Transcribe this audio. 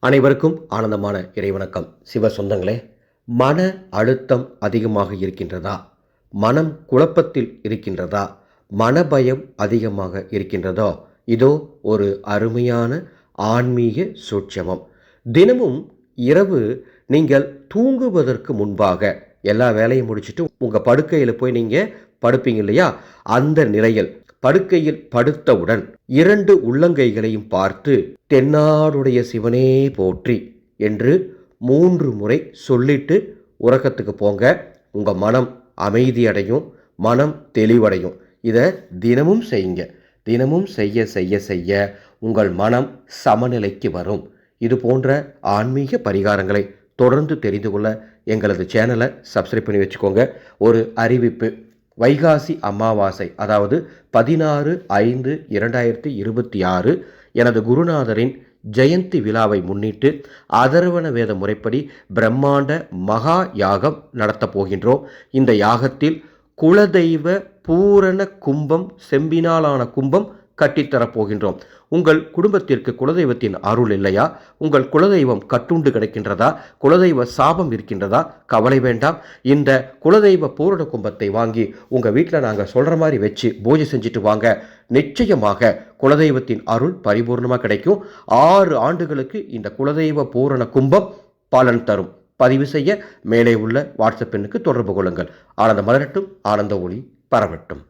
அனைவருக்கும் ஆனந்தமான இறைவணக்கம். சிவ சொந்தங்களே, மன அழுத்தம் அதிகமாக இருக்கின்றதா? மனம் குழப்பத்தில் இருக்கின்றதா? மனபயம் அதிகமாக இருக்கின்றதோ? இதோ ஒரு அருமையான ஆன்மீக சூட்சமம். தினமும் இரவு நீங்கள் தூங்குவதற்கு முன்பாக எல்லா வேலையும் முடிச்சுட்டு உங்கள் படுக்கையில் போய் நீங்கள் படுப்பீங்க இல்லையா? அந்த நிலையில் படுக்கையில் படுத்தவுடன் 2 உள்ளங்கைகளையும் பார்த்து தென்னாடுடைய சிவனே போற்றி என்று 3 முறை சொல்லிட்டு உறக்கத்துக்கு போங்க. உங்கள் மனம் அமைதியடையும், மனம் தெளிவடையும். இதை தினமும் செய்யுங்க. தினமும் செய்ய செய்ய செய்ய உங்கள் மனம் சமநிலைக்கு வரும். இது போன்ற ஆன்மீக பரிகாரங்களை தொடர்ந்து தெரிந்து கொள்ள எங்களது சேனலை சப்ஸ்கிரைப் பண்ணி வச்சுக்கோங்க. ஒரு அறிவிப்பு: வைகாசி அமாவாசை, அதாவது 16/5/2026 எனது குருநாதரின் ஜெயந்தி விழாவை முன்னிட்டு அதர்வண வேத முறைப்படி பிரம்மாண்ட மகா யாகம் நடத்தப் போகின்றோம். இந்த யாகத்தில் குலதெய்வ பூரண கும்பம், செம்பினாலான கும்பம் கட்டித்தரப் போகின்றோம். உங்கள் குடும்பத்திற்கு குலதெய்வத்தின் அருள் இல்லையா? உங்கள் குலதெய்வம் கட்டுண்டு கிடக்கின்றதா? குலதெய்வ சாபம் இருக்கின்றதா? கவலை வேண்டாம். இந்த குலதெய்வ பூரண கும்பத்தை வாங்கி உங்கள் வீட்டில் நாங்கள் சொல்கிற மாதிரி வச்சு பூஜை செஞ்சுட்டு வாங்க. நிச்சயமாக குலதெய்வத்தின் அருள் பரிபூர்ணமாக கிடைக்கும். 6 ஆண்டுகளுக்கு இந்த குலதெய்வ பூரண கும்பம் பலன் தரும். பதிவு செய்ய மேலே உள்ள வாட்ஸ்அப் எண்ணுக்கு தொடர்பு கொள்ளுங்கள். ஆனந்த மலரட்டும், ஆனந்த ஒளி பரவட்டும்.